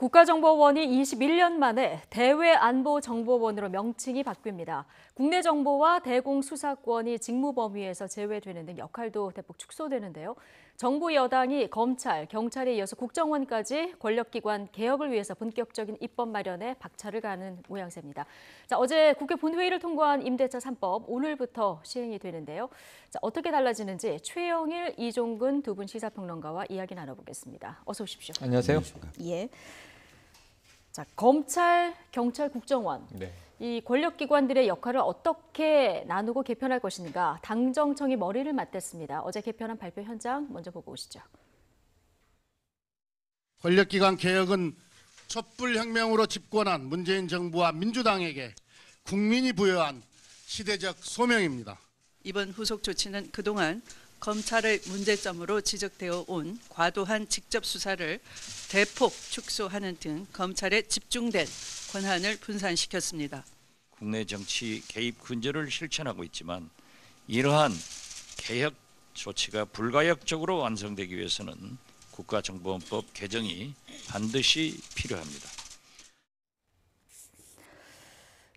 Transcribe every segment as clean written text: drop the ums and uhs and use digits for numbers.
국가정보원이 21년 만에 대외안보정보원으로 명칭이 바뀝니다. 국내 정보와 대공수사권이 직무범위에서 제외되는 등 역할도 대폭 축소되는데요. 정부 여당이 검찰, 경찰에 이어서 국정원까지 권력기관 개혁을 위해서 본격적인 입법 마련에 박차를 가는 모양새입니다. 자, 어제 국회 본회의를 통과한 임대차 3법 오늘부터 시행이 되는데요. 자, 어떻게 달라지는지 최영일, 이종근 두 분 시사평론가와 이야기 나눠보겠습니다. 어서 오십시오. 안녕하세요. 예. 자, 검찰, 경찰, 국정원. 네. 이 권력기관들의 역할을 어떻게 나누고 개편할 것인가 당정청이 머리를 맞댔습니다. 어제 개편한 발표 현장 먼저 보고 오시죠. 권력기관 개혁은 촛불혁명으로 집권한 문재인 정부와 민주당에게 국민이 부여한 시대적 소명입니다. 이번 후속 조치는 그동안 검찰의 문제점으로 지적되어 온 과도한 직접 수사를 대폭 축소하는 등 검찰에 집중된 권한을 분산시켰습니다. 국내 정치 개입 근절을 실천하고 있지만 이러한 개혁 조치가 불가역적으로 완성되기 위해서는 국가정보원법 개정이 반드시 필요합니다.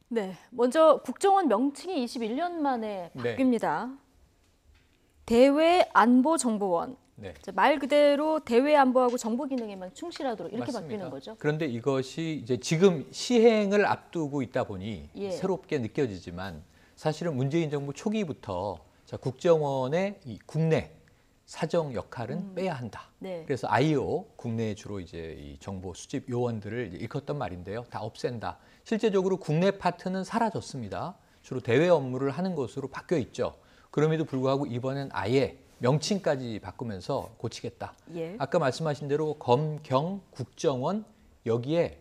네, 먼저 국정원 명칭이 21년 만에 바뀝니다. 네. 대외안보정보원. 네. 말 그대로 대외안보하고 정보 기능에만 충실하도록 이렇게 맞습니다. 바뀌는 거죠. 그런데 이것이 이제 지금 시행을 앞두고 있다 보니 새롭게 느껴지지만 사실은 문재인 정부 초기부터 국정원의 이 국내 사정 역할은 빼야 한다. 네. 그래서 IO 국내에 주로 이제 이 정보 수집 요원들을 일컫던 말인데요. 다 없앤다. 실제적으로 국내 파트는 사라졌습니다. 주로 대외 업무를 하는 것으로 바뀌어 있죠. 그럼에도 불구하고 이번엔 아예 명칭까지 바꾸면서 고치겠다. 예. 아까 말씀하신 대로 검, 경, 국정원 여기에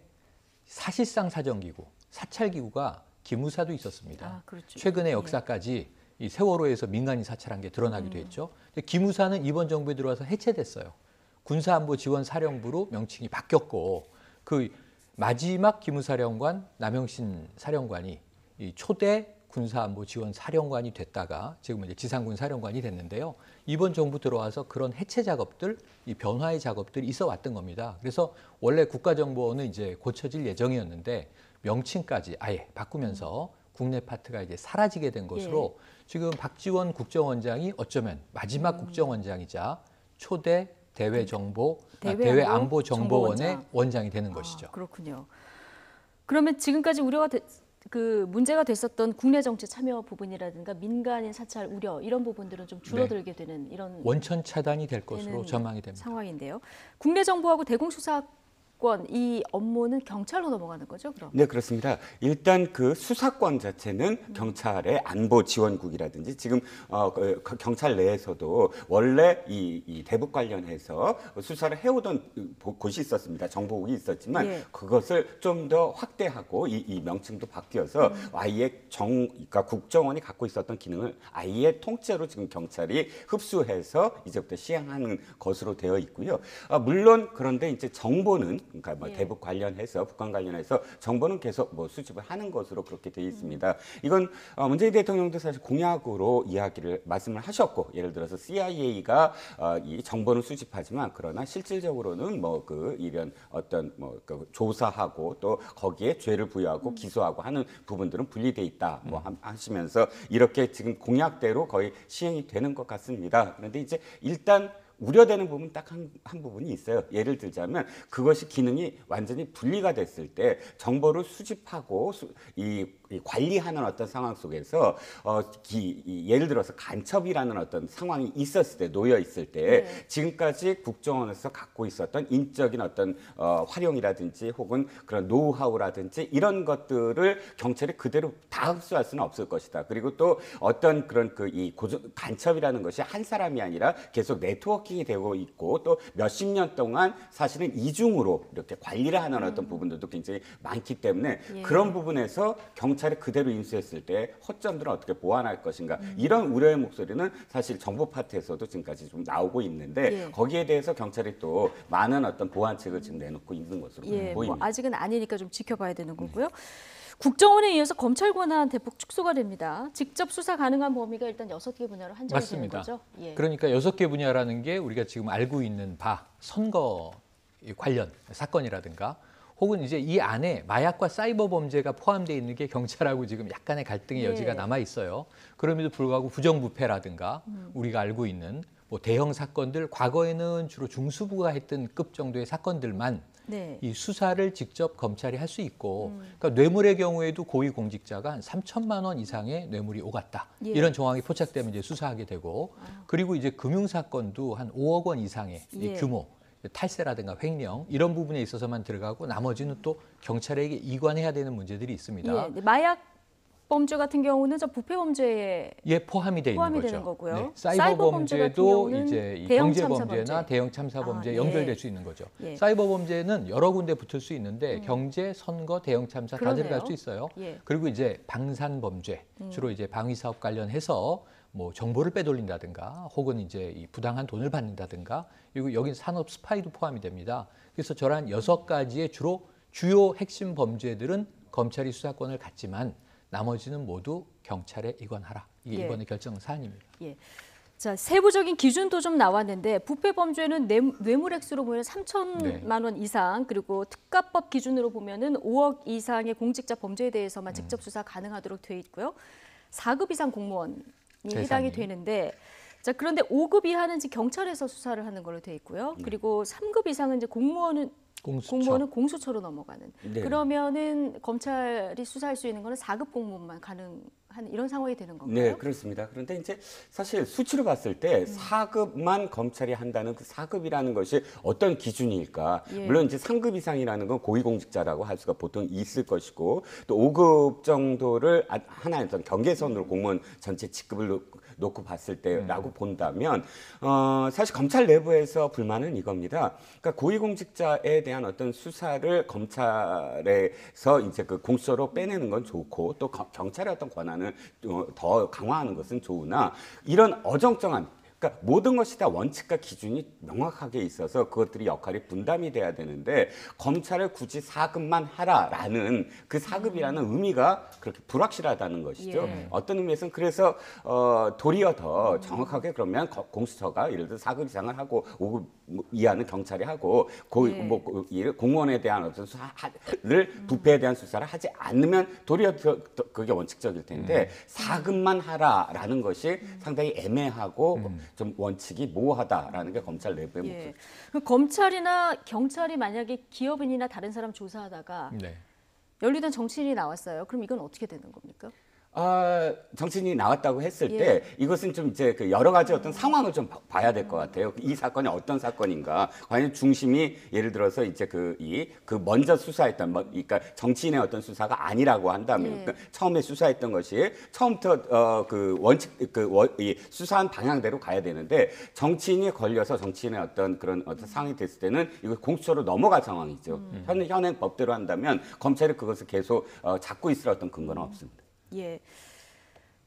사실상 사정기구, 사찰기구가 기무사도 있었습니다. 아, 그렇죠. 최근의 역사까지 이 세월호에서 민간인 사찰한 게 드러나기도 했죠. 기무사는 이번 정부에 들어와서 해체됐어요. 군사안보지원사령부로 명칭이 바뀌었고 그 마지막 기무사령관 남영신 사령관이 이 초대 군사안보지원사령관이 됐다가 지금 이제 지상군 사령관이 됐는데요. 이번 정부 들어와서 그런 해체 작업들, 이 변화의 작업들이 있어 왔던 겁니다. 그래서 원래 국가정보원은 이제 고쳐질 예정이었는데 명칭까지 아예 바꾸면서 국내 파트가 이제 사라지게 된 것으로 지금 박지원 국정원장이 어쩌면 마지막 국정원장이자 초대 대외안보정보원의 원장이 되는 것이죠. 그렇군요. 그러면 지금까지 문제가 됐었던 국내 정치 참여 부분이라든가 민간인 사찰 우려 이런 부분들은 좀 줄어들게 되는 이런 원천 차단이 될 것으로 전망이 됩니다. 상황인데요. 국내 정보하고 대공수사권 이 업무는 경찰로 넘어가는 거죠, 그럼? 네, 그렇습니다. 일단 그 수사권 자체는 경찰의 안보지원국이라든지 지금 경찰 내에서도 원래 이 대북 관련해서 수사를 해오던 곳이 있었습니다. 정보국이 있었지만 그것을 좀 더 확대하고 이 명칭도 바뀌어서 아예 그러니까 국정원이 갖고 있었던 기능을 아예 통째로 지금 경찰이 흡수해서 이제부터 시행하는 것으로 되어 있고요. 물론 그런데 이제 정보는 그러니까 뭐 대북 관련해서 북한 관련해서 정보는 계속 뭐 수집을 하는 것으로 그렇게 되어 있습니다. 이건 문재인 대통령도 사실 공약으로 말씀을 하셨고 예를 들어서 CIA가 이 정보는 수집하지만 그러나 실질적으로는 이런 어떤 조사하고 또 거기에 죄를 부여하고 기소하고 하는 부분들은 분리돼 있다 하시면서 이렇게 지금 공약대로 거의 시행이 되는 것 같습니다. 그런데 이제 일단 우려되는 부분 딱 한 부분이 있어요. 예를 들자면 그것이 기능이 완전히 분리가 됐을 때 정보를 수집하고 이 관리하는 어떤 상황 속에서 예를 들어서 간첩이라는 어떤 상황이 있었을 때 놓여 있을 때 지금까지 국정원에서 갖고 있었던 인적인 어떤 활용이라든지 혹은 그런 노하우라든지 이런 것들을 경찰이 그대로 다 흡수할 수는 없을 것이다. 그리고 또 어떤 그런 간첩이라는 것이 한 사람이 아니라 계속 네트워킹이 되고 있고 또 몇십 년 동안 사실은 이중으로 이렇게 관리를 하는 어떤 부분들도 굉장히 많기 때문에 그런 부분에서 경찰이 그대로 인수했을 때 허점들은 어떻게 보완할 것인가 이런 우려의 목소리는 사실 정부 파트에서도 지금까지 좀 나오고 있는데 거기에 대해서 경찰이 또 많은 어떤 보완책을 지금 내놓고 있는 것으로 보입니다. 아직은 아니니까 좀 지켜봐야 되는 거고요. 국정원에 이어서 검찰 권한 대폭 축소가 됩니다. 직접 수사 가능한 범위가 일단 6개 분야로 한정이 되는 거죠? 그러니까 6개 분야라는 게 우리가 지금 알고 있는 바 선거 이 관련 사건이라든가 혹은 이제 이 안에 마약과 사이버 범죄가 포함되어 있는 게 경찰하고 지금 약간의 갈등의 예. 여지가 남아 있어요. 그럼에도 불구하고 부정부패라든가 우리가 알고 있는 뭐 대형 사건들 과거에는 주로 중수부가 했던 급 정도의 사건들만 네. 이 수사를 직접 검찰이 할 수 있고, 그러니까 뇌물의 경우에도 고위공직자가 한 3천만 원 이상의 뇌물이 오갔다. 예. 이런 정황이 포착되면 이제 수사하게 되고, 그리고 이제 금융사건도 한 5억 원 이상의 이 예. 규모, 탈세라든가 횡령 이런 부분에 있어서만 들어가고 나머지는 또 경찰에게 이관해야 되는 문제들이 있습니다. 예. 마약 범죄 같은 경우는 저 부패 범죄에 예, 포함이 돼 있는 포함이 거죠. 되는 거고요. 네, 사이버 사이버 범죄 같은 범죄도 경우는 이제 이 대형 경제 참사 범죄나 범죄. 대형 참사 범죄에 예. 연결될 수 있는 거죠. 예. 사이버 범죄는 여러 군데 붙을 수 있는데 경제, 선거, 대형 참사 다 그러네요. 들어갈 수 있어요. 예. 그리고 이제 방산 범죄, 주로 이제 방위 사업 관련해서 뭐 정보를 빼돌린다든가 혹은 이제 이 부당한 돈을 받는다든가 그리고 여기 산업 스파이도 포함이 됩니다. 그래서 저런 6가지의 주요 핵심 범죄들은 검찰이 수사권을 갖지만 나머지는 모두 경찰에 이관하라. 이게 예. 이번에 결정 사안입니다. 예. 자, 세부적인 기준도 좀 나왔는데 부패 범죄는 뇌물 액수로 보면 3천만 원 이상, 그리고 특가법 기준으로 보면은 5억 이상의 공직자 범죄에 대해서만 직접 수사 가능하도록 돼 있고요. 4급 이상 공무원이 세상에. 해당이 되는데, 자, 그런데 5급 이하는 이제 경찰에서 수사를 하는 걸로 돼 있고요. 그리고 3급 이상은 이제 공무원은 공수처로 넘어가는. 네. 그러면은 검찰이 수사할 수 있는 거는 4급 공무원만 가능한 이런 상황이 되는 건가요? 네, 그렇습니다. 그런데 이제 사실 수치로 봤을 때 4급만 검찰이 한다는 그 4급이라는 것이 어떤 기준일까? 예. 물론 이제 3급 이상이라는 건 고위공직자라고 할 수가 보통 있을 것이고 또 5급 정도를 하나의 어떤 경계선으로 공무원 전체 직급을 놓고 봤을 때라고 본다면 사실 검찰 내부에서 불만은 이겁니다. 그러니까 고위공직자에 대한 어떤 수사를 검찰에서 이제 그 공수처로 빼내는 건 좋고 또 경찰의 어떤 권한을 더 강화하는 것은 좋으나 이런 어정쩡한 그러니까 모든 것이 다 원칙과 기준이 명확하게 있어서 그것들이 역할이 분담이 돼야 되는데 검찰을 굳이 4급만 하라라는 그 4급이라는 의미가 그렇게 불확실하다는 것이죠. 예. 어떤 의미에서는 그래서 도리어 더 정확하게 그러면 공수처가 예를 들어 4급 이상을 하고 5급 이하는 경찰이 하고 예. 공무원에 대한 어떤 수사를 부패에 대한 수사를 하지 않으면 도리어 더 그게 원칙적일 텐데 4급만 하라라는 것이 상당히 애매하고 좀 원칙이 모호하다라는 게 검찰 내부의 목소리. 예. 그럼 검찰이나 경찰이 만약에 기업인이나 다른 사람 조사하다가 네. 연루된 정치인이 나왔어요. 그럼 이건 어떻게 되는 겁니까? 정치인이 나왔다고 했을 예. 때 이것은 좀 이제 그 여러 가지 어떤 상황을 좀 봐야 될 것 같아요. 이 사건이 어떤 사건인가? 과연 중심이 예를 들어서 이제 그 먼저 수사했던 그러니까 정치인의 어떤 수사가 아니라고 한다면 예. 그러니까 처음에 수사했던 것이 처음부터 이 수사한 방향대로 가야 되는데 정치인이 걸려서 정치인의 어떤 그런 상황이 됐을 때는 이거 공수처로 넘어갈 상황이죠. 현행 법대로 한다면 검찰이 그것을 계속 잡고 있을 어떤 근거는 없습니다. 예.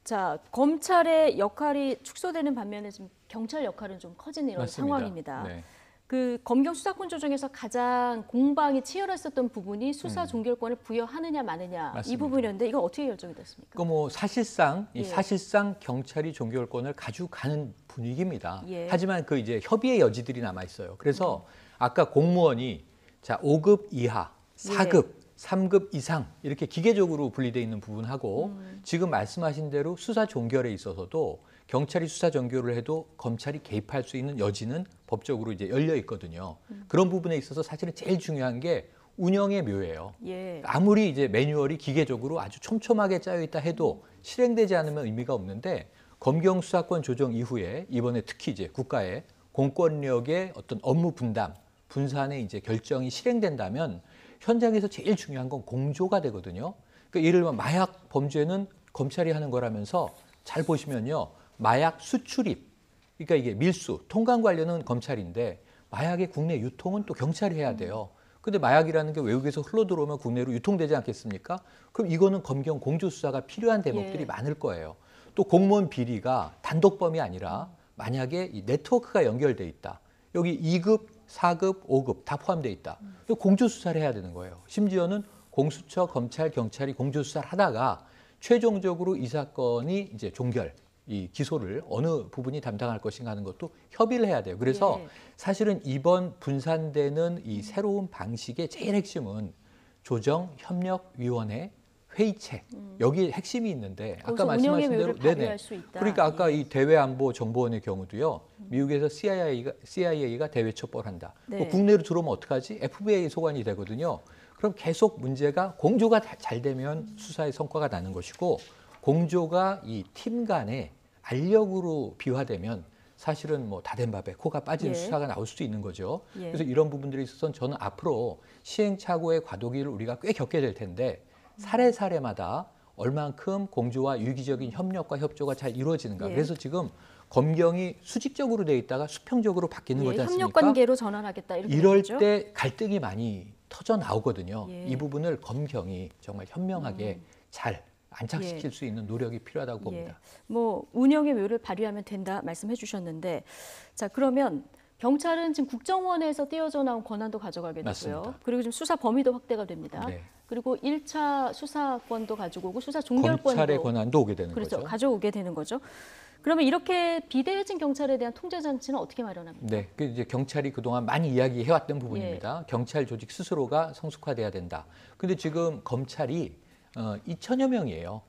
자, 검찰의 역할이 축소되는 반면에 지금 경찰 역할은 좀 커지는 이런 맞습니다. 상황입니다. 네. 그 검경 수사권 조정에서 가장 공방이 치열했었던 부분이 수사 종결권을 부여하느냐 마느냐 이 맞습니다. 부분이었는데 이건 어떻게 결정이 됐습니까? 그 뭐 사실상 예. 사실상 경찰이 종결권을 가지고 가는 분위기입니다. 예. 하지만 그 이제 협의의 여지들이 남아 있어요. 그래서 아까 공무원이 자 5급 이하, 4급, 3급 이상 이렇게 기계적으로 분리되어 있는 부분하고 지금 말씀하신 대로 수사 종결에 있어서도 경찰이 수사 종결을 해도 검찰이 개입할 수 있는 여지는 법적으로 이제 열려 있거든요. 그런 부분에 있어서 사실은 제일 중요한 게 운영의 묘예요. 예. 아무리 이제 매뉴얼이 기계적으로 아주 촘촘하게 짜여 있다 해도 실행되지 않으면 의미가 없는데 검경 수사권 조정 이후에 이번에 특히 이제 국가의 공권력의 어떤 업무 분담, 분산의 이제 결정이 실행된다면 현장에서 제일 중요한 건 공조가 되거든요. 그러니까 예를 들면 마약 범죄는 검찰이 하는 거라면서 잘 보시면요. 마약 수출입, 그러니까 이게 밀수, 통관 관련은 검찰인데 마약의 국내 유통은 또 경찰이 해야 돼요. 근데 마약이라는 게 외국에서 흘러 들어오면 국내로 유통되지 않겠습니까? 그럼 이거는 검경 공조 수사가 필요한 대목들이 예. 많을 거예요. 또 공무원 비리가 단독범이 아니라 만약에 이 네트워크가 연결돼 있다. 여기 2급, 4급, 5급 다 포함되어 있다. 공조 수사를 해야 되는 거예요. 심지어는 공수처, 검찰, 경찰이 공조 수사를 하다가 최종적으로 이 사건이 이제 종결, 이 기소를 어느 부분이 담당할 것인가 하는 것도 협의를 해야 돼요. 그래서 예. 사실은 이번 분산되는 이 새로운 방식의 제일 핵심은 조정협력위원회 회의체 여기 핵심이 있는데 아까 거기서 운영의 말씀하신 대로 묘를 발휘할 수 있다. 그러니까 아까 예. 이 대외안보정보원의 경우도요. 미국에서 CIA가 대외 첩보를 한다. 네. 국내로 들어오면 어떡하지? FBI 소관이 되거든요. 그럼 계속 문제가 공조가 잘 되면 수사의 성과가 나는 것이고 공조가 이 팀 간의 알력으로 비화되면 사실은 뭐 다 된 밥에 코가 빠지는 예. 수사가 나올 수도 있는 거죠. 예. 그래서 이런 부분들에 있어서는 저는 앞으로 시행착오의 과도기를 우리가 꽤 겪게 될 텐데 사례마다 얼만큼 공조와 유기적인 협력과 협조가 잘 이루어지는가. 예. 그래서 지금 검경이 수직적으로 돼 있다가 수평적으로 바뀌는 예, 거지 않습니까? 협력 관계로 전환하겠다 이렇게 이럴 되겠죠? 때 갈등이 많이 터져 나오거든요. 예. 이 부분을 검경이 정말 현명하게 잘 안착시킬 예. 수 있는 노력이 필요하다고 봅니다. 뭐 운영의 묘를 발휘하면 된다 말씀해 주셨는데 자 그러면 경찰은 지금 국정원에서 띄어져 나온 권한도 가져가게 되고요. 맞습니다. 그리고 지금 수사 범위도 확대가 됩니다. 네. 그리고 1차 수사권도 가지고 오고 수사 종결권도 검찰의 권한도 오게 되는 그렇죠. 거죠. 가져오게 되는 거죠. 그러면 이렇게 비대해진 경찰에 대한 통제 장치는 어떻게 마련합니까? 네, 그 이제 경찰이 그동안 많이 이야기해왔던 부분입니다. 경찰 조직 스스로가 성숙화돼야 된다. 근데 지금 검찰이 2천여 명이에요.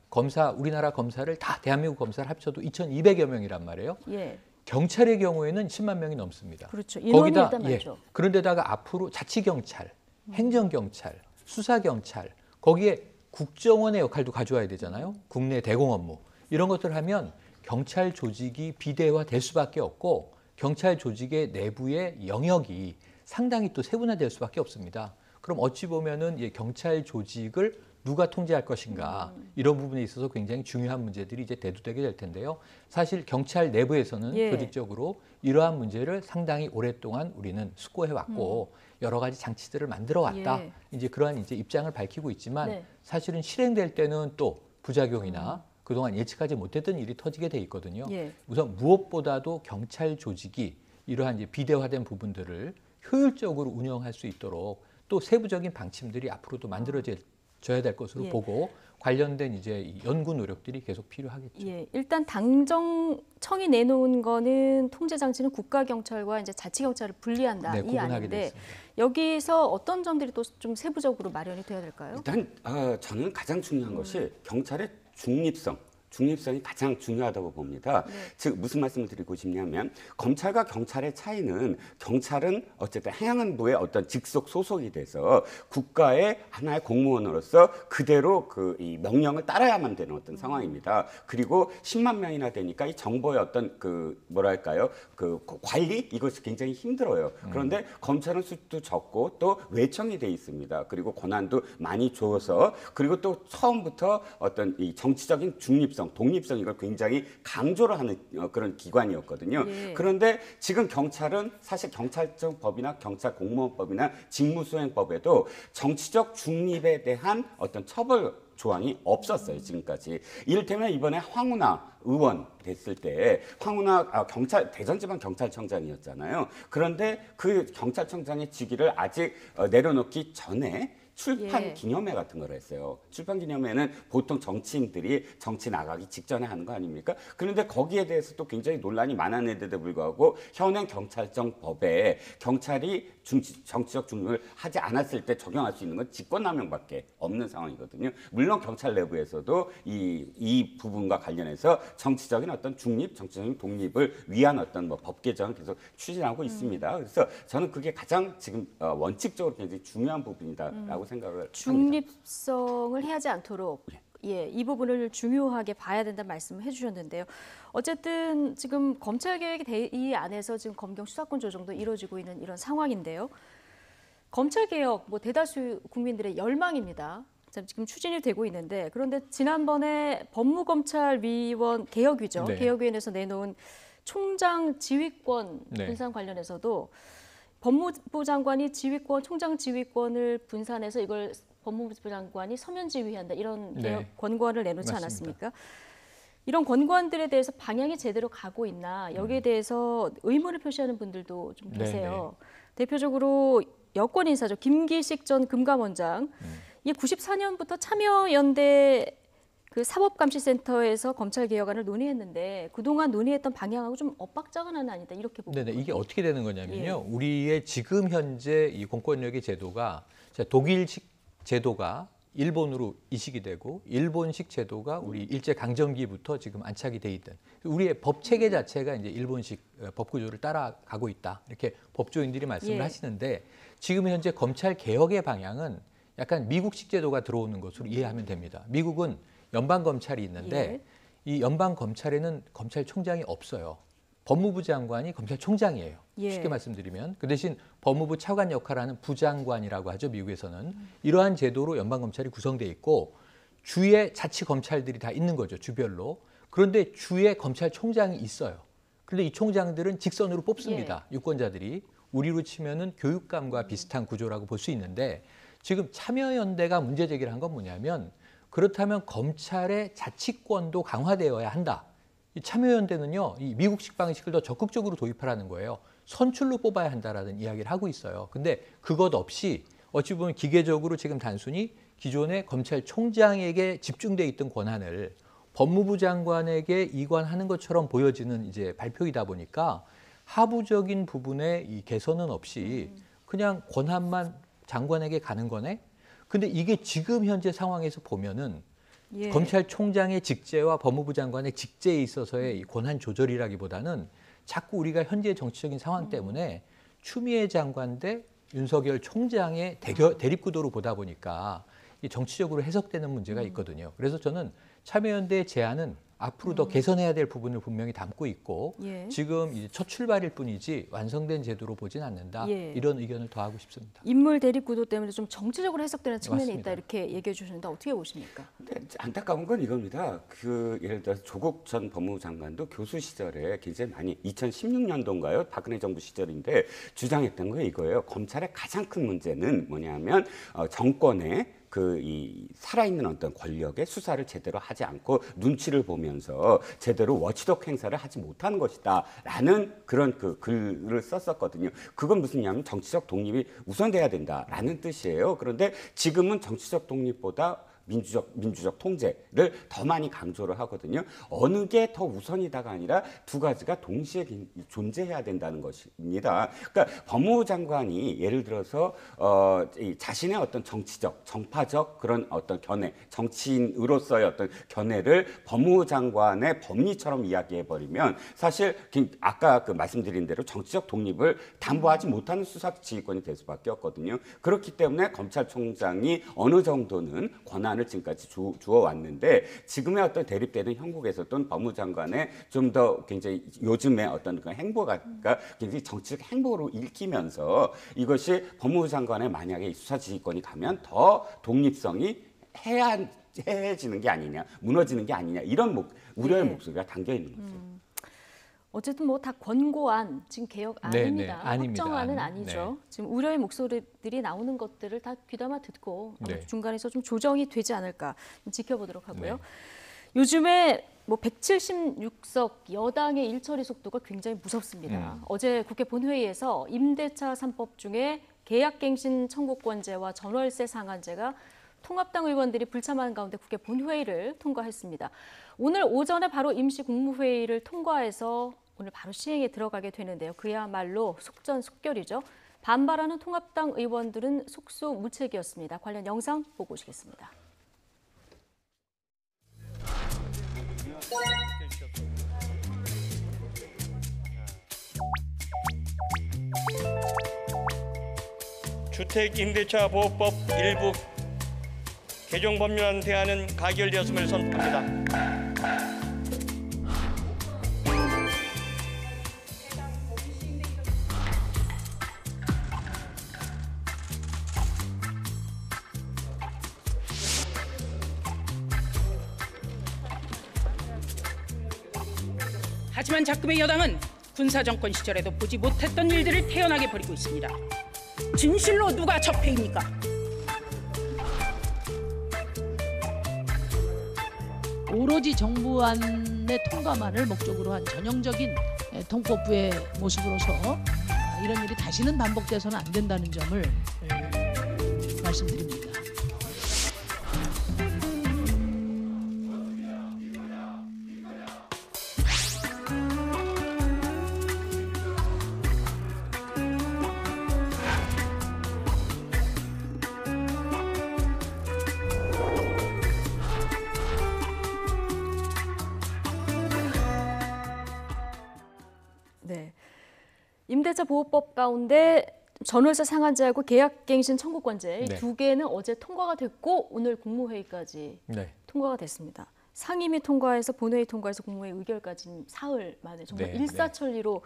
우리나라 검사를 다 대한민국 검사를 합쳐도 2,200여 명이란 말이에요. 예, 경찰의 경우에는 10만 명이 넘습니다. 그렇죠. 인원이 거기다 일단 많죠. 그런데다가 앞으로 자치경찰, 행정경찰, 수사경찰 거기에 국정원의 역할도 가져와야 되잖아요. 국내 대공 업무 이런 것들을 하면 경찰 조직이 비대화될 수밖에 없고 경찰 조직의 내부의 영역이 상당히 또 세분화될 수밖에 없습니다. 그럼 어찌 보면은 이 경찰 조직을 누가 통제할 것인가 이런 부분에 있어서 굉장히 중요한 문제들이 이제 대두되게 될 텐데요. 사실 경찰 내부에서는 예. 조직적으로 이러한 문제를 상당히 오랫동안 우리는 숙고해 왔고 여러 가지 장치들을 만들어 왔다. 예. 이제 그러한 이제 입장을 밝히고 있지만 네. 사실은 실행될 때는 또 부작용이나 그동안 예측하지 못했던 일이 터지게 돼 있거든요. 예. 우선 무엇보다도 경찰 조직이 이러한 이제 비대화된 부분들을 효율적으로 운영할 수 있도록 또 세부적인 방침들이 앞으로도 만들어져야 될 것으로 예. 보고 관련된 이제 이 연구 노력들이 계속 필요하겠죠. 예, 일단 당정청이 내놓은 거는 통제 장치는 국가 경찰과 이제 자치 경찰을 분리한다 네, 이 구분하게 안인데 돼 있습니다. 여기서 어떤 점들이 또 좀 세부적으로 마련이 돼야 될까요? 일단 저는 가장 중요한 것이 경찰의 중립성이 가장 중요하다고 봅니다. 네. 즉 무슨 말씀을 드리고 싶냐면 검찰과 경찰의 차이는 경찰은 어쨌든 행안부의 어떤 직속 소속이 돼서 국가의 하나의 공무원으로서 그대로 이 명령을 따라야만 되는 어떤 상황입니다. 그리고 10만 명이나 되니까 이 정보의 어떤 뭐랄까요 관리 이것이 굉장히 힘들어요. 그런데 검찰은 수도 적고 또 외청이 돼 있습니다. 그리고 권한도 많이 줘서 그리고 또 처음부터 어떤 이 정치적인 중립성 독립성 이걸 굉장히 강조를 하는 그런 기관이었거든요. 예. 그런데 지금 경찰은 사실 경찰청법이나 경찰공무원법이나 직무수행법에도 정치적 중립에 대한 어떤 처벌 조항이 없었어요, 지금까지. 이를테면 이번에 황운하 의원 됐을 때 황운하 대전지방경찰청장이었잖아요. 그런데 그 경찰청장의 직위를 아직 내려놓기 전에 출판 예. 기념회 같은 걸 했어요. 출판 기념회는 보통 정치인들이 정치 나가기 직전에 하는 거 아닙니까? 그런데 거기에 대해서 또 굉장히 논란이 많았는데도 불구하고 현행 경찰청 법에 경찰이 정치적 중립을 하지 않았을 때 적용할 수 있는 건 직권남용밖에 없는 상황이거든요. 물론 경찰 내부에서도 이 부분과 관련해서 정치적인 어떤 중립, 정치적인 독립을 위한 어떤 법 개정을 계속 추진하고 있습니다. 그래서 저는 그게 가장 지금 원칙적으로 굉장히 중요한 부분이다라고 생각을 합니다. 중립성을 해하지 않도록 예, 이 부분을 중요하게 봐야 된다는 말씀을 해주셨는데요. 어쨌든 지금 검찰개혁의 대의 안에서 지금 검경 수사권 조정도 이루어지고 있는 이런 상황인데요. 검찰개혁 뭐 대다수 국민들의 열망입니다. 지금 추진이 되고 있는데 그런데 지난번에 법무검찰위원 개혁위죠. 네. 개혁위원회에서 내놓은 총장 지휘권 네. 분산 관련해서도 법무부 장관이 총장 지휘권을 분산해서 이걸 법무부 장관이 서면 지휘한다 이런 네. 개혁 권고안을 내놓지 맞습니다. 않았습니까? 이런 권고안들에 대해서 방향이 제대로 가고 있나 여기에 대해서 의문을 표시하는 분들도 좀 계세요. 대표적으로 여권 인사죠. 김기식 전 금감원장. 이게 94년부터 참여연대 그 사법감시센터에서 검찰 개혁안을 논의했는데 그동안 논의했던 방향하고 좀 엇박자가 하나는 아니다 이렇게 보고 네네, 이게 어떻게 되는 거냐면요. 예. 우리의 지금 현재 이 공권력의 제도가 독일식 제도가 일본으로 이식이 되고 일본식 제도가 우리 일제 강점기부터 지금 안착이 돼 있던 우리의 법 체계 자체가 이제 일본식 법 구조를 따라가고 있다. 이렇게 법조인들이 말씀을 예. 하시는데 지금 현재 검찰 개혁의 방향은 약간 미국식 제도가 들어오는 것으로 이해하면 됩니다. 미국은 연방 검찰이 있는데 예. 이 연방 검찰에는 검찰총장이 없어요. 법무부 장관이 검찰총장이에요. 예. 쉽게 말씀드리면 그 대신 법무부 차관 역할을 하는 부장관이라고 하죠. 미국에서는 이러한 제도로 연방 검찰이 구성돼 있고 주에 자치 검찰들이 다 있는 거죠. 주별로. 그런데 주에 검찰총장이 있어요. 그런데 이 총장들은 직선으로 뽑습니다. 유권자들이 우리로 치면은 교육감과 비슷한 구조라고 볼 수 있는데 지금 참여연대가 문제 제기를 한 건 뭐냐면 그렇다면 검찰의 자치권도 강화되어야 한다. 이 참여연대는요, 이 미국식 방식을 더 적극적으로 도입하라는 거예요. 선출로 뽑아야 한다라는 이야기를 하고 있어요. 근데 그것 없이 어찌 보면 기계적으로 지금 단순히 기존의 검찰총장에게 집중돼 있던 권한을 법무부 장관에게 이관하는 것처럼 보여지는 이제 발표이다 보니까 하부적인 부분의 이 개선은 없이 그냥 권한만 장관에게 가는 거네. 근데 이게 지금 현재 상황에서 보면은 예. 검찰총장의 직제와 법무부 장관의 직제에 있어서의 이 권한 조절이라기보다는 자꾸 우리가 현재 정치적인 상황 때문에 추미애 장관 대 윤석열 총장의 대립구도로 보다 보니까 이 정치적으로 해석되는 문제가 있거든요. 그래서 저는 참여연대의 제안은 앞으로 더 개선해야 될 부분을 분명히 담고 있고 예. 지금 이제 첫 출발일 뿐이지 완성된 제도로 보진 않는다. 예. 이런 의견을 더하고 싶습니다. 인물 대립 구도 때문에 좀 정치적으로 해석되는 측면이 맞습니다. 있다 이렇게 얘기해 주시는데 어떻게 보십니까? 근데 안타까운 건 이겁니다. 그 예를 들어서 조국 전 법무부 장관도 교수 시절에 굉장히 많이 2016년도인가요? 박근혜 정부 시절인데 주장했던 게 이거예요. 검찰의 가장 큰 문제는 뭐냐면 정권의 이 살아있는 어떤 권력의 수사를 제대로 하지 않고 눈치를 보면서 제대로 워치독 행사를 하지 못하는 것이다라는 그런 그 글을 썼었거든요. 그건 무슨냐면 정치적 독립이 우선돼야 된다라는 뜻이에요. 그런데 지금은 정치적 독립보다 민주적 통제를 더 많이 강조를 하거든요. 어느 게 더 우선이다가 아니라 두 가지가 동시에 존재해야 된다는 것입니다. 그러니까 법무부 장관이 예를 들어서 자신의 어떤 정치적, 정파적 그런 어떤 견해, 정치인으로서의 어떤 견해를 법무부 장관의 법리처럼 이야기해버리면 사실 아까 그 말씀드린 대로 정치적 독립을 담보하지 못하는 수사지휘권이 될 수밖에 없거든요. 그렇기 때문에 검찰총장이 어느 정도는 권한을 지금까지 주어왔는데 지금의 어떤 대립되는 형국에서도 법무부 장관의 좀 더 굉장히 요즘의 어떤 그 행보가 굉장히 정치적 행보로 읽히면서 이것이 법무부 장관의 만약에 수사지휘권이 가면 더 독립성이 해해지는 게 아니냐, 무너지는 게 아니냐 이런 우려의 목소리가 담겨 있는 거죠. 어쨌든 뭐 다 권고안, 지금 개혁 네, 아닙니다. 네, 아닙니다. 확정안은 아니죠. 네. 지금 우려의 목소리들이 나오는 것들을 다 귀담아 듣고 네. 중간에서 좀 조정이 되지 않을까 좀 지켜보도록 하고요. 네. 요즘에 뭐 176석 여당의 일처리 속도가 굉장히 무섭습니다. 어제 국회 본회의에서 임대차 3법 중에 계약갱신 청구권제와 전월세 상한제가 통합당 의원들이 불참한 가운데 국회 본회의를 통과했습니다. 오늘 오전에 바로 임시 국무회의를 통과해서 오늘 바로 시행에 들어가게 되는데요. 그야말로 속전속결이죠. 반발하는 통합당 의원들은 속수무책이었습니다. 관련 영상 보고 오시겠습니다. 주택임대차보호법 일부 개정 법률안 대안은 가결되었음을 선포합니다. 하지만 자금의 여당은 군사정권 시절에도 보지 못했던 일들을 태연하게 벌이고 있습니다. 진실로 누가 적폐입니까? 오로지 정부안의 통과만을 목적으로 한 전형적인 통법부의 모습으로서 이런 일이 다시는 반복돼서는 안 된다는 점을 말씀드립니다. 임대차 보호법 가운데 전월세 상한제하고 계약갱신 청구권제 네. 두 개는 어제 통과가 됐고 오늘 국무회의까지 네. 통과가 됐습니다. 상임위 통과해서 본회의 통과해서 국무회의 의결까지 사흘 만에 정말 네, 일사천리로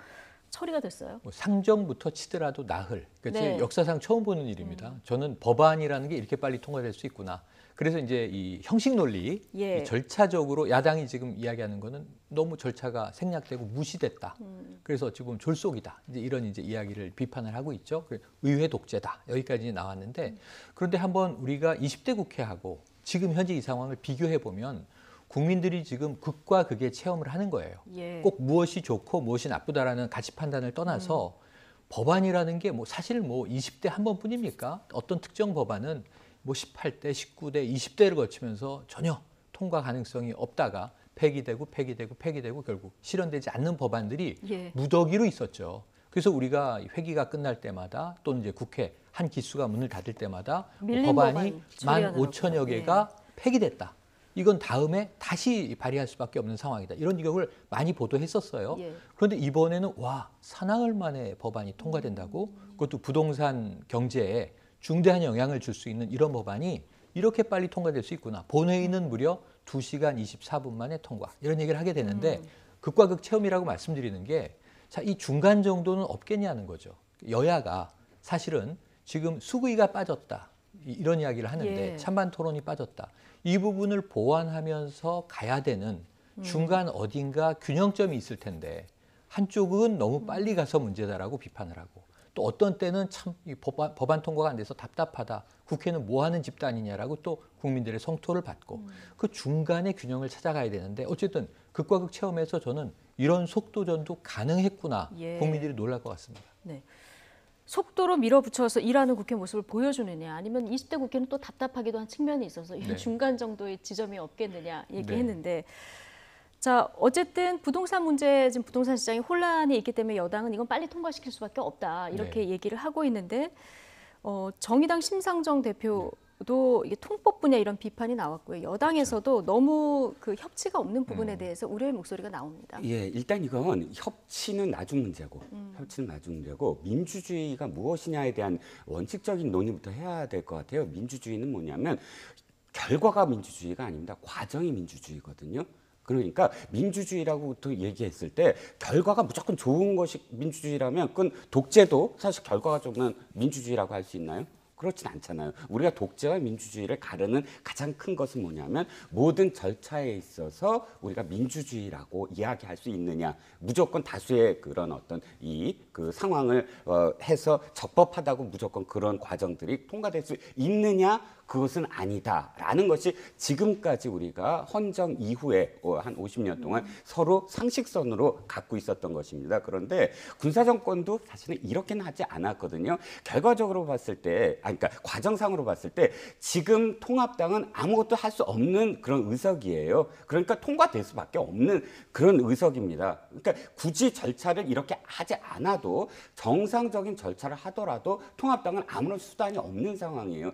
처리가 됐어요. 뭐 상정부터 치더라도 나흘. 그러니까 네. 제 역사상 처음 보는 일입니다. 저는 법안이라는 게 이렇게 빨리 통과될 수 있구나. 그래서 이제 이 형식 논리, 예. 이 절차적으로 야당이 지금 이야기하는 거는 너무 절차가 생략되고 무시됐다. 그래서 어찌 보면 졸속이다. 이제 이런 이제 이야기를 비판을 하고 있죠. 의회 독재다. 여기까지 나왔는데 그런데 한번 우리가 20대 국회하고 지금 현재 이 상황을 비교해 보면 국민들이 지금 극과 극의 체험을 하는 거예요. 예. 꼭 무엇이 좋고 무엇이 나쁘다라는 가치 판단을 떠나서 법안이라는 게 뭐 사실 뭐 20대 한 번뿐입니까? 어떤 특정 법안은 뭐 18대, 19대, 20대를 거치면서 전혀 통과 가능성이 없다가 폐기되고 결국 실현되지 않는 법안들이 예. 무더기로 있었죠. 그래서 우리가 회기가 끝날 때마다 또는 이제 국회 한 기수가 문을 닫을 때마다 밀린 법안이 법안 15,000여 개가 폐기됐다. 이건 다음에 다시 발의할 수밖에 없는 상황이다. 이런 경우를 많이 보도했었어요. 예. 그런데 이번에는 와, 사나흘 만에 법안이 통과된다고? 그것도 부동산 경제에 중대한 영향을 줄 수 있는 이런 법안이 이렇게 빨리 통과될 수 있구나. 본회의는 무려 2시간 24분 만에 통과. 이런 얘기를 하게 되는데 극과 극 체험이라고 말씀드리는 게 자, 이 중간 정도는 없겠냐는 거죠. 여야가 사실은 지금 수구위가 빠졌다. 이런 이야기를 하는데 예. 찬반 토론이 빠졌다. 이 부분을 보완하면서 가야 되는 중간 어딘가 균형점이 있을 텐데 한쪽은 너무 빨리 가서 문제다라고 비판을 하고 또 어떤 때는 참 이 법안 통과가 안 돼서 답답하다. 국회는 뭐 하는 집단이냐라고 또 국민들의 성토를 받고 그 중간의 균형을 찾아가야 되는데 어쨌든 극과 극 체험에서 저는 이런 속도전도 가능했구나. 예. 국민들이 놀랄 것 같습니다. 네. 속도로 밀어붙여서 일하는 국회 모습을 보여주느냐 아니면 20대 국회는 또 답답하기도 한 측면이 있어서 이런 네. 중간 정도의 지점이 없겠느냐 얘기했는데 네. 자 어쨌든 부동산 문제 지금 부동산 시장에 혼란이 있기 때문에 여당은 이건 빨리 통과시킬 수밖에 없다 이렇게 네. 얘기를 하고 있는데 정의당 심상정 대표도 이게 통법 분야 이런 비판이 나왔고요. 여당에서도 너무 그 협치가 없는 부분에 대해서 우려의 목소리가 나옵니다. 예, 일단 이건 협치는 나중 문제고, 협치는 나중 문제고, 민주주의가 무엇이냐에 대한 원칙적인 논의부터 해야 될 것 같아요. 민주주의는 뭐냐면 결과가 민주주의가 아닙니다. 과정이 민주주의거든요. 그러니까 민주주의라고 또 얘기했을 때 결과가 무조건 좋은 것이 민주주의라면 그건 독재도 사실 결과가 좋으면 민주주의라고 할 수 있나요? 그렇진 않잖아요. 우리가 독재와 민주주의를 가르는 가장 큰 것은 뭐냐면 모든 절차에 있어서 우리가 민주주의라고 이야기할 수 있느냐. 무조건 다수의 그런 어떤 그 상황을 해서 적법하다고 무조건 그런 과정들이 통과될 수 있느냐. 그것은 아니다라는 것이 지금까지 우리가 헌정 이후에 한 50년 동안 서로 상식선으로 갖고 있었던 것입니다. 그런데 군사정권도 사실은 이렇게는 하지 않았거든요. 결과적으로 봤을 때, 그러니까 과정상으로 봤을 때 지금 통합당은 아무것도 할 수 없는 그런 의석이에요. 그러니까 통과될 수밖에 없는 그런 의석입니다. 그러니까 굳이 절차를 이렇게 하지 않아도 정상적인 절차를 하더라도 통합당은 아무런 수단이 없는 상황이에요.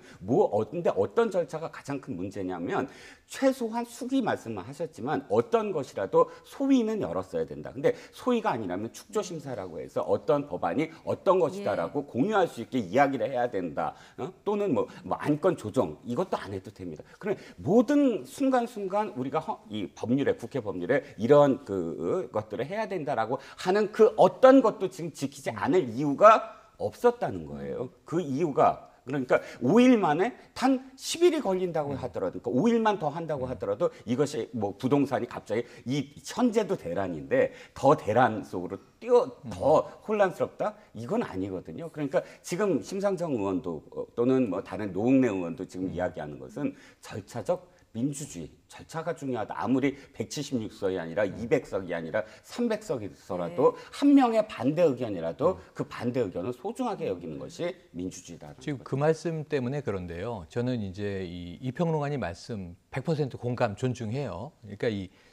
근데 어떤 절차가 가장 큰 문제냐면 최소한 수기 말씀만 하셨지만 어떤 것이라도 소위는 열었어야 된다. 근데 소위가 아니라면 축조심사라고 해서 어떤 법안이 어떤 것이다라고 공유할 수 있게 이야기를 해야 된다. 또는 뭐 안건 조정 이것도 안 해도 됩니다. 그럼 모든 순간순간 우리가 이 법률에 국회 법률에 이런 것들을 해야 된다라고 하는 그 어떤 것도 지금 지키지 않을 이유가 없었다는 거예요. 그 이유가 그러니까 5일 만에 단 10일이 걸린다고 하더라도 그러니까 5일만 더 한다고 하더라도 이것이 뭐 부동산이 갑자기 이 현재도 대란인데 더 대란 속으로 더 혼란스럽다? 이건 아니거든요. 그러니까 지금 심상정 의원도 또는 뭐 다른 노웅래 의원도 지금 이야기하는 것은 절차적 민주주의, 절차가 중요하다. 아무리 176석이 아니라 200석이 아니라 300석이더라도 한 명의 반대 의견이라도 그 반대 의견을 소중하게 여기는 것이 민주주의다. 지금 그 말씀 때문에 그런데요. 저는 이제 이 평론가님 말씀 100% 공감 존중해요. 그러니까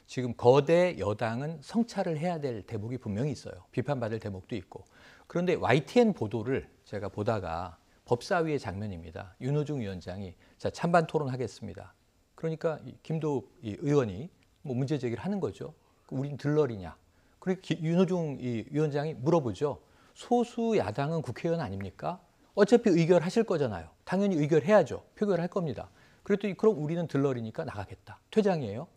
지금 거대 여당은 성찰을 해야 될 대목이 분명히 있어요. 비판받을 대목도 있고. 그런데 YTN 보도를 제가 보다가 법사위의 장면입니다. 윤호중 위원장이 자 찬반 토론하겠습니다. 그러니까 김도읍 의원이 뭐 문제 제기를 하는 거죠. 우린 들러리냐. 그리고 윤호중 위원장이 물어보죠. 소수 야당은 국회의원 아닙니까? 어차피 의결하실 거잖아요. 당연히 의결해야죠. 표결할 겁니다. 그랬더니 그럼 우리는 들러리니까 나가겠다. 퇴장이에요.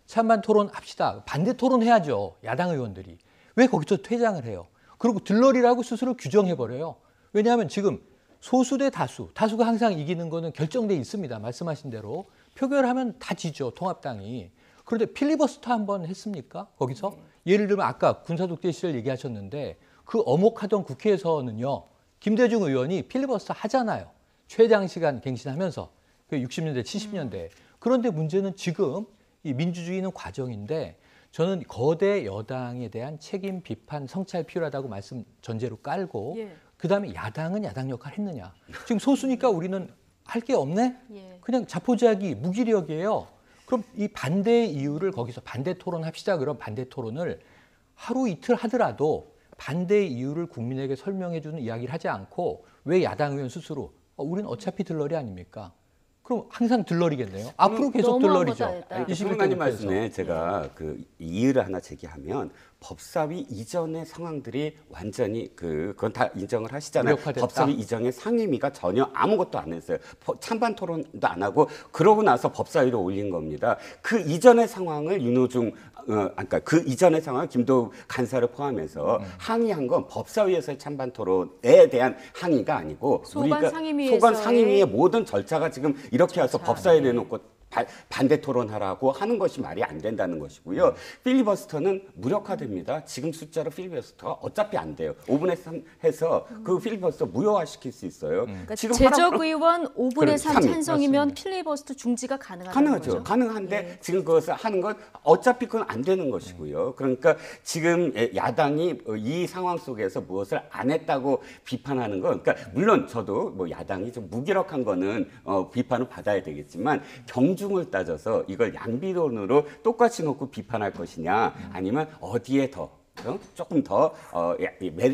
찬반 토론 합시다. 반대 토론 해야죠. 야당 의원들이. 왜 거기서 퇴장을 해요? 그리고 들러리라고 스스로 규정해버려요. 왜냐하면 지금 소수 대 다수, 다수가 항상 이기는 거는 결정돼 있습니다. 말씀하신 대로. 표결하면 다 지죠. 통합당이. 그런데 필리버스터 한번 했습니까? 거기서? 예를 들면 아까 군사독재 시절 얘기하셨는데 그 어목하던 국회에서는요. 김대중 의원이 필리버스터 하잖아요. 최장 시간 갱신하면서. 60년대, 70년대. 그런데 문제는 지금 이 민주주의는 과정인데 저는 거대 여당에 대한 책임, 비판, 성찰 필요하다고 말씀 전제로 깔고 그다음에 야당은 야당 역할 했느냐. 지금 소수니까 우리는 할 게 없네? 그냥 자포자기, 무기력이에요. 그럼 이 반대의 이유를 거기서 반대 토론합시다. 그럼 반대 토론을 하루 이틀 하더라도 반대의 이유를 국민에게 설명해 주는 이야기를 하지 않고 왜 야당 의원 스스로 우리는 어차피 들러리 아닙니까? 그럼 항상 들러리겠네요. 앞으로 계속 들러리죠. 평론가님 말씀에 제가 그 이의를 하나 제기하면 법사위 이전의 상황들이 완전히 그건 다 인정을 하시잖아요. 무력화됐다. 법사위 이전의 상임위가 전혀 아무것도 안 했어요. 찬반 토론도 안 하고 그러고 나서 법사위로 올린 겁니다. 그 이전의 상황을 윤호중 그러니까 그 이전의 상황을 김도우 간사를 포함해서 항의한 건 법사위에서의 찬반 토론에 대한 항의가 아니고 소관 상임위의 모든 절차가 지금 이렇게 와서 법사위에 내놓고 반대 토론하라고 하는 것이 말이 안 된다는 것이고요. 필리버스터는 무력화됩니다. 지금 숫자로 필리버스터가 어차피 안 돼요. 5분의 3 해서 그 필리버스터 무효화시킬 수 있어요. 그러니까 제적 의원 5분의 3 찬성이면 필리버스터 중지가 가능하다는 거죠? 가능한데 지금 그것을 하는 건 어차피 그건 안 되는 것이고요. 그러니까 지금 야당이 이 상황 속에서 무엇을 안 했다고 비판하는 건 그러니까 물론 저도 뭐 야당이 좀 무기력한 거는 비판을 받아야 되겠지만 경중을 따져서 이걸 양비론으로 똑같이 놓고 비판할 것이냐 아니면 어디에 더 조금 더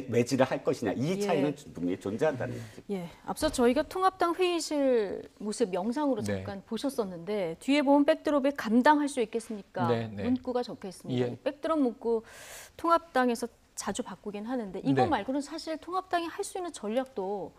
매질을 할 것이냐 이 차이는 분명히 존재한다는 거죠. 앞서 저희가 통합당 회의실 모습 영상으로 잠깐 보셨었는데 뒤에 보면 백드롭에 감당할 수 있겠습니까? 문구가 적혀 있습니다. 백드롭 문구 통합당에서 자주 바꾸긴 하는데 이거 말고는 사실 통합당이 할 수 있는 전략도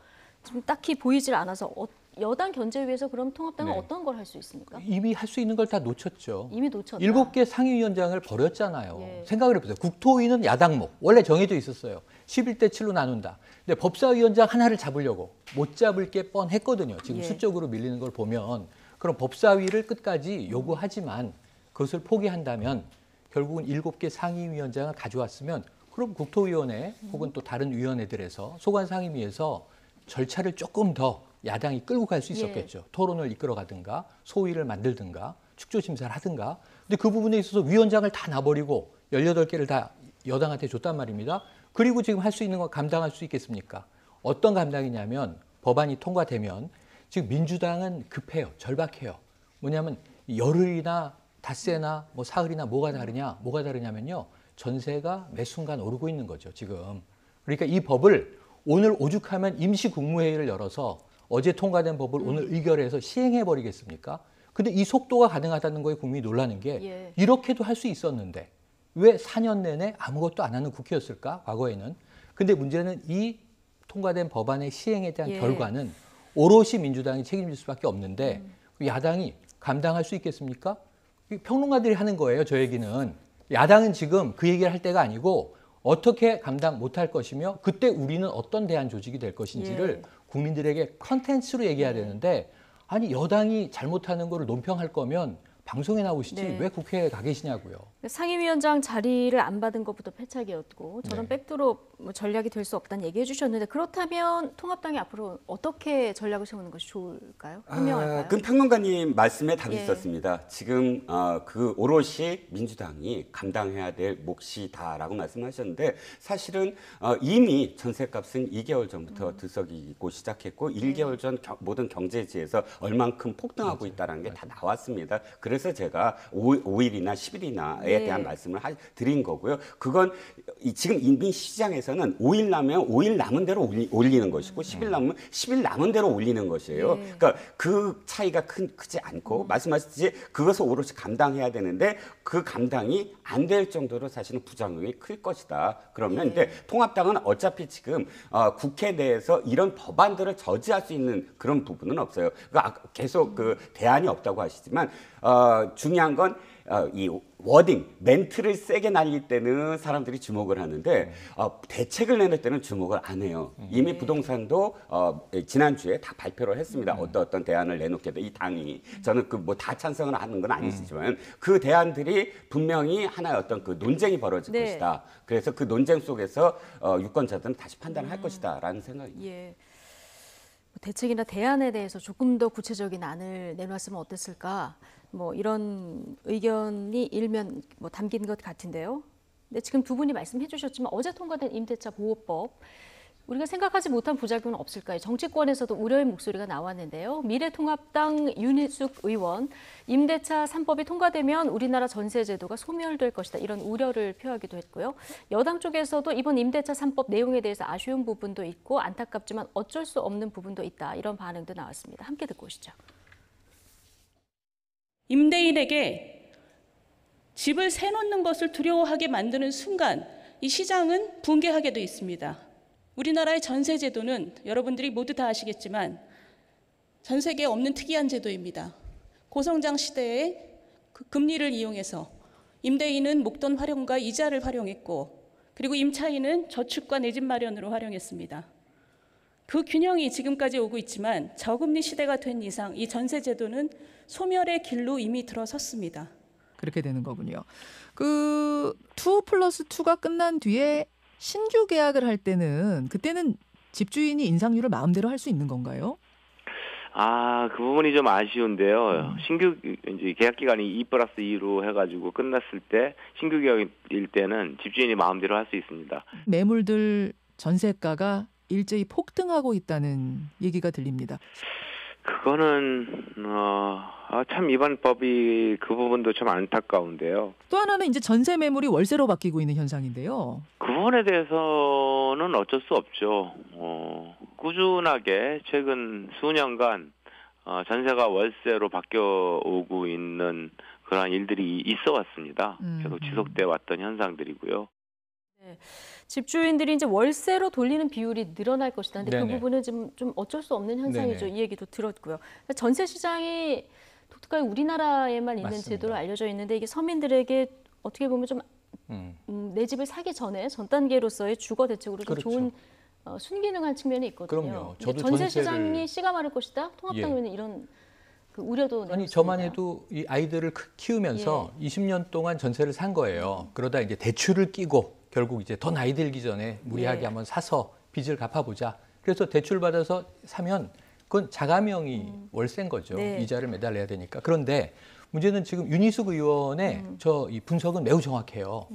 지금 딱히 보이질 않아서 여당 견제위에서 그럼 통합당은 어떤 걸 할 수 있습니까? 이미 할 수 있는 걸 다 놓쳤죠. 이미 놓쳤다. 7개 상임위원장을 버렸잖아요. 생각을 해보세요. 국토위는 야당목. 원래 정해져 있었어요. 11대 7로 나눈다. 근데 법사위원장 하나를 잡으려고 못 잡을 게 뻔했거든요. 지금 수적으로 밀리는 걸 보면. 그럼 법사위를 끝까지 요구하지만 그것을 포기한다면 결국은 7개 상임위원장을 가져왔으면 그럼 국토위원회 혹은 또 다른 위원회들에서 소관 상임위에서 절차를 조금 더 야당이 끌고 갈 수 있었겠죠. 토론을 이끌어가든가 소위를 만들든가 축조심사를 하든가. 근데 그 부분에 있어서 위원장을 다 놔버리고 18개를 다 여당한테 줬단 말입니다. 그리고 지금 할 수 있는 거 감당할 수 있겠습니까? 어떤 감당이냐면 법안이 통과되면 지금 민주당은 급해요. 절박해요. 뭐냐면 열흘이나 닷새나 뭐 사흘이나 뭐가 다르냐면요. 전세가 매 순간 오르고 있는 거죠. 지금. 그러니까 이 법을 오늘 오죽하면 임시국무회의를 열어서 어제 통과된 법을 오늘 의결해서 시행해버리겠습니까? 근데 이 속도가 가능하다는 거에 국민이 놀라는 게 이렇게도 할 수 있었는데 왜 4년 내내 아무것도 안 하는 국회였을까? 과거에는. 근데 문제는 이 통과된 법안의 시행에 대한 결과는 오롯이 민주당이 책임질 수밖에 없는데 야당이 감당할 수 있겠습니까? 평론가들이 하는 거예요. 저 얘기는. 야당은 지금 그 얘기를 할 때가 아니고 어떻게 감당 못할 것이며 그때 우리는 어떤 대안 조직이 될 것인지를 국민들에게 컨텐츠로 얘기해야 되는데 아니 여당이 잘못하는 거를 논평할 거면 방송에 나오시지 왜 국회에 가 계시냐고요. 상임위원장 자리를 안 받은 것부터 패착이었고 저런 백드롭 전략이 될 수 없다는 얘기해 주셨는데 그렇다면 통합당이 앞으로 어떻게 전략을 세우는 것이 좋을까요? 현명할까요? 그 평론가님 말씀에 답이 있었습니다. 지금 그 오롯이 민주당이 감당해야 될 몫이다라고 말씀하셨는데 사실은 이미 전세값은 2개월 전부터 들썩이고 시작했고 1개월 전 모든 경제지에서 얼만큼 폭등하고 있다는 게 다 나왔습니다. 그래서 그래서 제가 5일이나 10일이나에 대한 말씀을 드린 거고요. 그건 지금 이미 시장에서는 5일 남으면 5일 남은 대로 올리는 것이고 10일 남으면 10일 남은 대로 올리는 것이에요. 그러니까 그 차이가 크지 않고 말씀하셨듯이 그것을 오롯이 감당해야 되는데 그 감당이 안 될 정도로 사실은 부작용이 클 것이다. 그러면 이제 통합당은 어차피 지금 국회 내에서 이런 법안들을 저지할 수 있는 그런 부분은 없어요. 그러니까 계속 그 대안이 없다고 하시지만 중요한 건 이 워딩, 멘트를 세게 날릴 때는 사람들이 주목을 하는데 대책을 내놓을 때는 주목을 안 해요. 이미 부동산도 지난주에 다 발표를 했습니다. 어떤 대안을 내놓게 돼 이 당이. 저는 그 뭐 다 찬성을 하는 건 아니지만 그 대안들이 분명히 하나의 어떤 그 논쟁이 벌어질 것이다. 그래서 그 논쟁 속에서 유권자들은 다시 판단을 할 것이다라는 생각입니다. 예. 대책이나 대안에 대해서 조금 더 구체적인 안을 내놨으면 어땠을까? 뭐 이런 의견이 일면 뭐 담긴 것 같은데요. 근데 지금 두 분이 말씀해 주셨지만 어제 통과된 임대차 보호법, 우리가 생각하지 못한 부작용은 없을까요? 정치권에서도 우려의 목소리가 나왔는데요. 미래통합당 윤희숙 의원, 임대차 3법이 통과되면 우리나라 전세 제도가 소멸될 것이다. 이런 우려를 표하기도 했고요. 여당 쪽에서도 이번 임대차 3법 내용에 대해서 아쉬운 부분도 있고 안타깝지만 어쩔 수 없는 부분도 있다. 이런 반응도 나왔습니다. 함께 듣고 오시죠. 임대인에게 집을 세놓는 것을 두려워하게 만드는 순간 이 시장은 붕괴하게 돼 있습니다. 우리나라의 전세 제도는 여러분들이 모두 다 아시겠지만 전 세계에 없는 특이한 제도입니다. 고성장 시대에 그 금리를 이용해서 임대인은 목돈 활용과 이자를 활용했고 그리고 임차인은 저축과 내 집 마련으로 활용했습니다. 그 균형이 지금까지 오고 있지만 저금리 시대가 된 이상 이 전세 제도는 소멸의 길로 이미 들어섰습니다. 그렇게 되는 거군요. 그 2+2가 끝난 뒤에 신규 계약을 할 때는 그때는 집주인이 인상률을 마음대로 할 수 있는 건가요? 그 부분이 좀 아쉬운데요. 신규 이제 계약 기간이 2+2로 해가지고 끝났을 때 신규 계약일 때는 집주인이 마음대로 할 수 있습니다. 매물들 전세가가 일제히 폭등하고 있다는 얘기가 들립니다. 그거는 참 이번 법이 그 부분도 참 안타까운데요. 또 하나는 이제 전세 매물이 월세로 바뀌고 있는 현상인데요. 그 부분에 대해서는 어쩔 수 없죠. 꾸준하게 최근 수년간 전세가 월세로 바뀌어 오고 있는 그러한 일들이 있어 왔습니다. 계속 지속돼 왔던 현상들이고요. 네. 집주인들이 이제 월세로 돌리는 비율이 늘어날 것이다. 근데 그 부분은 좀 어쩔 수 없는 현상이죠. 이 얘기도 들었고요. 전세 시장이 독특하게 우리나라에만 있는 맞습니다. 제도로 알려져 있는데 이게 서민들에게 어떻게 보면 좀 내 집을 사기 전에 전 단계로서의 주거 대책으로 좀 좋은 순기능한 측면이 있거든요. 그럼요. 저도 전세 전세를- 시장이 씨가 마를 것이다. 통합당에는 이런 그 우려도 아니 저만 해도 이 아이들을 키우면서 20년 동안 전세를 산 거예요. 그러다 이제 대출을 끼고 결국 이제 더 나이 들기 전에 무리하게 한번 사서 빚을 갚아보자. 그래서 대출 받아서 사면 그건 자가명이 월세인 거죠. 이자를 매달 내야 되니까. 그런데 문제는 지금 윤희숙 의원의 이 분석은 매우 정확해요.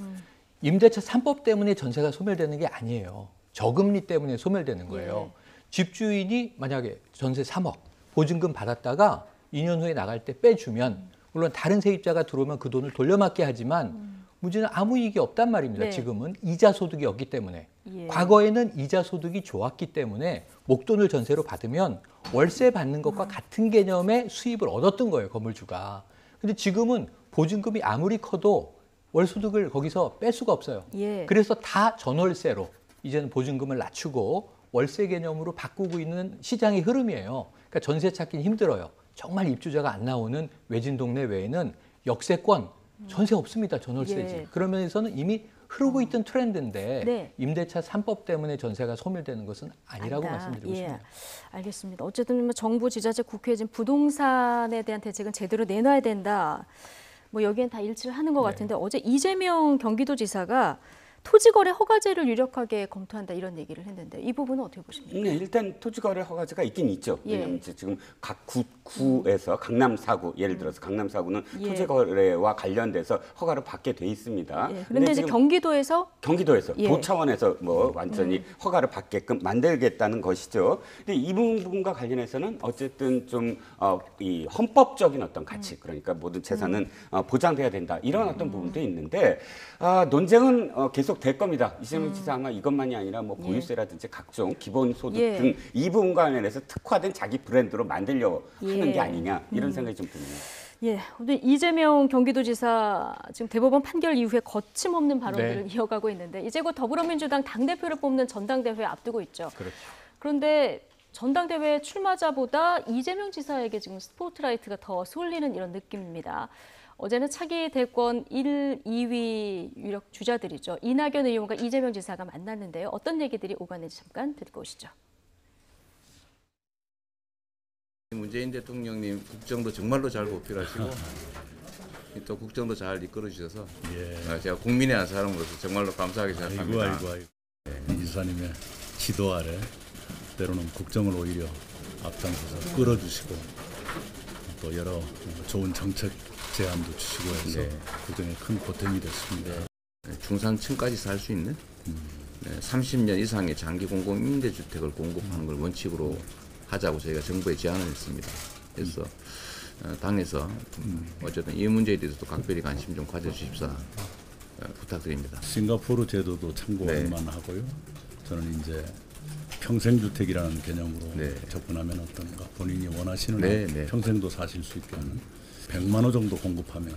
임대차 3법 때문에 전세가 소멸되는 게 아니에요. 저금리 때문에 소멸되는 거예요. 집주인이 만약에 전세 3억 보증금 받았다가 2년 후에 나갈 때 빼주면 물론 다른 세입자가 들어오면 그 돈을 돌려막게 하지만 문제는 아무 이익이 없단 말입니다. 지금은 이자 소득이 없기 때문에. 과거에는 이자 소득이 좋았기 때문에 목돈을 전세로 받으면 월세 받는 것과 같은 개념의 수입을 얻었던 거예요, 건물주가. 근데 지금은 보증금이 아무리 커도 월소득을 거기서 뺄 수가 없어요. 그래서 다 전월세로 이제는 보증금을 낮추고 월세 개념으로 바꾸고 있는 시장의 흐름이에요. 그러니까 전세 찾기는 힘들어요. 정말 입주자가 안 나오는 외진 동네 외에는 역세권, 전세 없습니다. 전월세지. 그런 면에서는 이미 흐르고 있던 트렌드인데 임대차 3법 때문에 전세가 소멸되는 것은 아니라고 말씀드리고 싶습니다. 알겠습니다. 어쨌든 정부, 지자체, 국회에 지금 부동산에 대한 대책은 제대로 내놔야 된다. 뭐 여기엔 다 일치를 하는 것 같은데 어제 이재명 경기도지사가 토지거래 허가제를 유력하게 검토한다 이런 얘기를 했는데 이 부분은 어떻게 보십니까? 네, 일단 토지거래 허가제가 있긴 있죠. 예. 왜냐하면 지금 각 구에서 강남 4구, 예를 들어서 강남 4구는 토지거래와 관련돼서 허가를 받게 돼 있습니다. 예. 그런데 이제 지금 경기도에서 도 차원에서 뭐 완전히 허가를 받게끔 만들겠다는 것이죠. 근데 이 부분과 관련해서는 어쨌든 좀 이 헌법적인 어떤 가치, 그러니까 모든 재산은 보장돼야 된다 이런 어떤 부분도 있는데 논쟁은 계속 될 겁니다. 이재명 지사 아마 이것만이 아니라 뭐 보유세라든지 각종 기본소득 등 이 부분과 관련해서 특화된 자기 브랜드로 만들려고 하는 게 아니냐 이런 생각이 좀 듭니다. 예, 오늘 이재명 경기도지사 지금 대법원 판결 이후에 거침없는 발언들을 이어가고 있는데 이제 곧 더불어민주당 당대표를 뽑는 전당대회 앞두고 있죠. 그렇죠. 그런데 전당대회 출마자보다 이재명 지사에게 지금 스포트라이트가 더 쏠리는 이런 느낌입니다. 어제는 차기 대권 1, 2위 유력 주자들이죠. 이낙연 의원과 이재명 지사가 만났는데요. 어떤 얘기들이 오가는지 잠깐 듣고 오시죠. 문재인 대통령님 국정도 정말로 잘 보필하시고 또 국정도 잘 이끌어 주셔서 제가 국민의 한 사람으로서 정말로 감사하게 생각합니다. 이 지사님의 지도 아래 때로는 국정을 오히려 앞장서서 끌어주시고 또 여러 좋은 정책 제안도 주시고 해서 국정에 큰 보탬이 됐습니다. 중산층까지 살 수 있는 30년 이상의 장기 공공 임대주택을 공급하는 걸 원칙으로 하자고 저희가 정부에 제안을 했습니다. 그래서 당에서 어쨌든 이 문제에 대해서도 각별히 관심 좀 가져주십사 부탁드립니다. 싱가포르 제도도 참고할 만하고요. 저는 이제 평생주택이라는 개념으로 접근하면 어떤가, 본인이 원하시는 평생도 사실 수 있게 하는 100만 호 정도 공급하면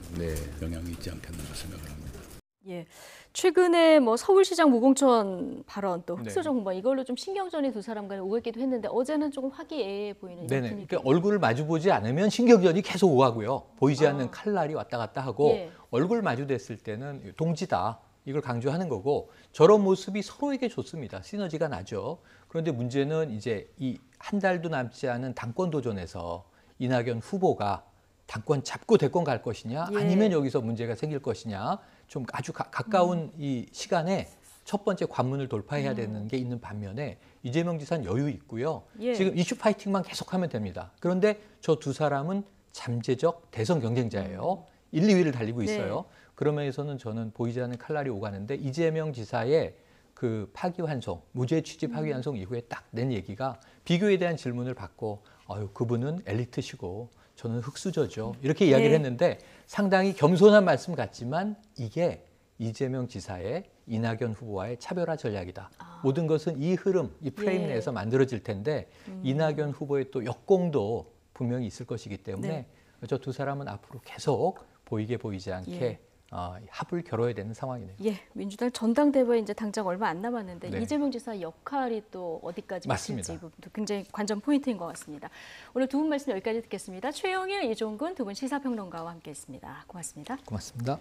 영향이 있지 않겠는가 생각을 합니다. 예, 최근에 뭐 서울시장 무공천 발언 또 흑수정보 이걸로 좀 신경전이 두 사람 간에 오갔기도 했는데 어제는 조금 화기애애해 보이는 이런 분위기. 그러니까 얼굴을 마주보지 않으면 신경전이 계속 오가고요. 보이지 않는 칼날이 왔다 갔다 하고 얼굴 마주댔을 때는 동지다. 이걸 강조하는 거고 저런 모습이 서로에게 좋습니다. 시너지가 나죠. 그런데 문제는 이제 이 한 달도 남지 않은 당권 도전에서 이낙연 후보가 당권 잡고 대권 갈 것이냐 아니면 여기서 문제가 생길 것이냐 좀 아주 가까운 이 시간에 첫 번째 관문을 돌파해야 되는 게 있는 반면에 이재명 지사는 여유 있고요. 지금 이슈 파이팅만 계속하면 됩니다. 그런데 저 두 사람은 잠재적 대선 경쟁자예요. 1, 2위를 달리고 있어요. 그런 면에서는 저는 보이지 않는 칼날이 오가는데 이재명 지사의 그 파기환송, 무죄 취지 파기환송 이후에 딱 낸 얘기가 비교에 대한 질문을 받고 그분은 엘리트시고 저는 흑수저죠. 이렇게 이야기를 했는데 상당히 겸손한 말씀 같지만 이게 이재명 지사의 이낙연 후보와의 차별화 전략이다. 모든 것은 이 흐름, 이 프레임 내에서 만들어질 텐데 이낙연 후보의 또 역공도 분명히 있을 것이기 때문에 저 두 사람은 앞으로 계속 보이게 보이지 않게 합을 겨뤄야 되는 상황이네요. 예, 민주당 전당대회 이제 당장 얼마 안 남았는데 이재명 지사 역할이 또 어디까지 미칠지 이 부분도 굉장히 관전 포인트인 것 같습니다. 오늘 두 분 말씀 여기까지 듣겠습니다. 최영일, 이종근 두 분 시사평론가와 함께했습니다. 고맙습니다. 고맙습니다.